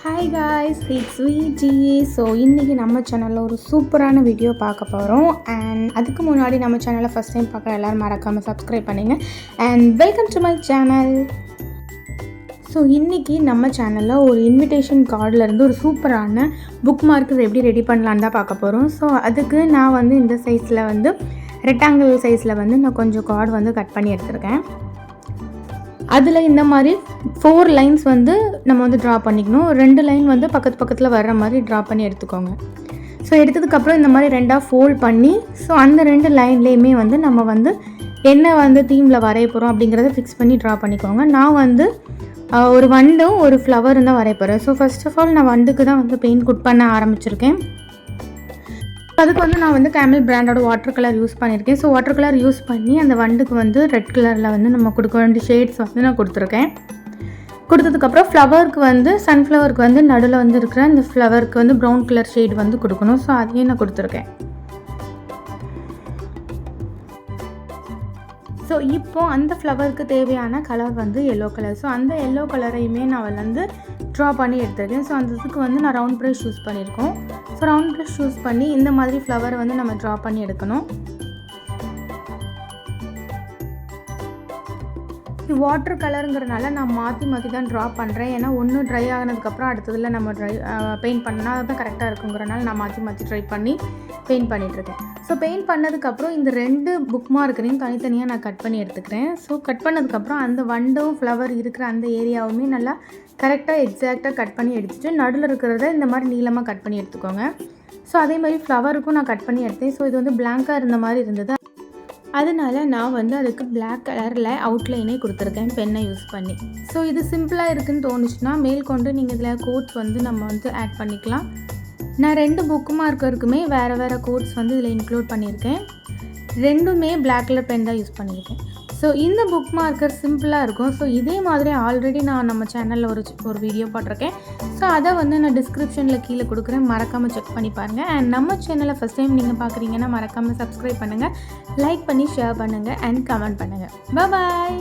Hi guys, it's Viji. So இன்றைக்கி நம்ம சேனலில் ஒரு சூப்பரான வீடியோ பார்க்க போகிறோம். அண்ட் அதுக்கு முன்னாடி நம்ம சேனலை ஃபஸ்ட் டைம் பார்க்குற எல்லோரும் மறக்காமல் சப்ஸ்கிரைப் பண்ணிங்க. And welcome to my channel. So இன்றைக்கி நம்ம சேனலில் ஒரு இன்விடேஷன் கார்டிலேருந்து ஒரு சூப்பரான புக் மார்க்கர் எப்படி ரெடி பண்ணலான்னு தான் பார்க்க போகிறோம். ஸோ அதுக்கு நான் இந்த சைஸில் ரெக்டாங்கிள் சைஸில் நான் கொஞ்சம் கார்டு கட் பண்ணி எடுத்திருக்கேன். அதில் இந்த மாதிரி 4 லைன்ஸ் நம்ம ட்ரா பண்ணிக்கணும். 2 லைன் பக்கத்து பக்கத்தில் வர்ற மாதிரி ட்ரா பண்ணி எடுத்துக்கோங்க. ஸோ எடுத்ததுக்கப்புறம் இந்த மாதிரி 2ஆக ஃபோல்ட் பண்ணி ஸோ அந்த 2 லைன்லேயுமே நம்ம என்ன தீமில் வரைய போகிறோம் அப்படிங்கிறத ஃபிக்ஸ் பண்ணி ட்ரா பண்ணிக்கோங்க. நான் ஒரு வண்டும் ஒரு ஃப்ளவரும் தான் வரைய போகிறேன். ஸோ ஃபர்ஸ்ட் ஆஃப் ஆல் நான் வண்டுக்கு தான் பெயிண்ட் குட் பண்ண ஆரம்பிச்சிருக்கேன். அதுக்கு நான் கேமல் பிராண்டோட வாட்டர் கலர் யூஸ் பண்ணியிருக்கேன். ஸோ வாட்டர் கலர் யூஸ் பண்ணி அந்த வண்டுக்கு ரெட் கலரில் நம்ம கொடுக்க வேண்டிய ஷேட்ஸ் நான் கொடுத்துருக்கேன். கொடுத்ததுக்கப்புறம் ஃப்ளவருக்கு சன்ஃப்ளவருக்கு நடுவில் இருக்கிற அந்த ஃப்ளவருக்கு ப்ரௌன் கலர் ஷேட் கொடுக்கணும். ஸோ அதையும் நான் கொடுத்துருக்கேன். ஸோ இப்போது அந்த ஃப்ளவருக்கு தேவையான கலர் எல்லோ கலர். ஸோ அந்த எல்லோ கலரையுமே நான் ட்ரா பண்ணி எடுத்துருக்கேன். ஸோ அந்த இதுக்கு நான் ரவுண்ட் ப்ரஷ் யூஸ் பண்ணியிருக்கோம். ஸோ ரவுண்ட் ப்ரஷ் யூஸ் பண்ணி இந்த மாதிரி ஃப்ளவரை நம்ம ட்ரா பண்ணி எடுக்கணும். வாட்டர் கலருங்கிறனால நான் மாற்றி தான் ட்ரா பண்ணுறேன். ஏன்னா ஒன்று ட்ரை ஆகினதுக்கப்புறம் அடுத்ததில் நம்ம பெயிண்ட் பண்ணால் அதுதான் கரெக்டாக இருக்குங்கிறனால நான் மாற்றி ட்ரை பண்ணி பெயிண்ட் பண்ணிகிட்ருக்கேன். ஸோ பெயிண்ட் பண்ணதுக்கப்புறம் இந்த 2 புக் மார்க்கரையும் தனித்தனியாக நான் கட் பண்ணி எடுத்துக்கிறேன். ஸோ கட் பண்ணதுக்கப்புறம் அந்த வண்டும் ஃப்ளவர் இருக்கிற அந்த ஏரியாவுமே நல்லா கரெக்டாக எக்ஸாக்டாக கட் பண்ணி எடுத்துகிட்டு நடுவில் இருக்கிறத இந்த மாதிரி நீளமாக கட் பண்ணி எடுத்துக்கோங்க. ஸோ அதே மாதிரி ஃப்ளவருக்கும் நான் கட் பண்ணி எடுத்தேன். ஸோ இது பிளாங்காக இருந்த மாதிரி இருந்தது. அதனால் நான் அதுக்கு பிளாக் கலரில் அவுட்லைனே கொடுத்துருக்கேன் பென்னை யூஸ் பண்ணி. ஸோ இது சிம்பிளாக இருக்குதுன்னு தோணுச்சுன்னா மேற்கொண்டு நீங்கள் இதில் கோட்ஸ் நம்ம ஆட் பண்ணிக்கலாம். நான் 2 புக் மார்க்கருக்குமே வேறு கோட்ஸ் இதில் இன்க்ளூட் பண்ணியிருக்கேன். 2மே பிளாக் கலர் பென் தான் யூஸ் பண்ணியிருக்கேன். ஸோ இந்த புக் மார்க்கர் சிம்பிளாக இருக்கும். ஸோ இதே மாதிரி ஆல்ரெடி நான் நம்ம சேனலில் ஒரு வீடியோ போட்டிருக்கேன். ஸோ அதை நான் டிஸ்கிரிப்ஷனில் கீழே கொடுக்குறேன், மறக்காமல் செக் பண்ணி பாருங்கள். அண்ட் நம்ம சேனலை ஃபஸ்ட் டைம் நீங்கள் பார்க்குறீங்கன்னா மறக்காமல் சப்ஸ்கிரைப் பண்ணுங்கள், லைக் பண்ணி ஷேர் பண்ணுங்கள் அண்ட் கமெண்ட் பண்ணுங்கள். பாய்.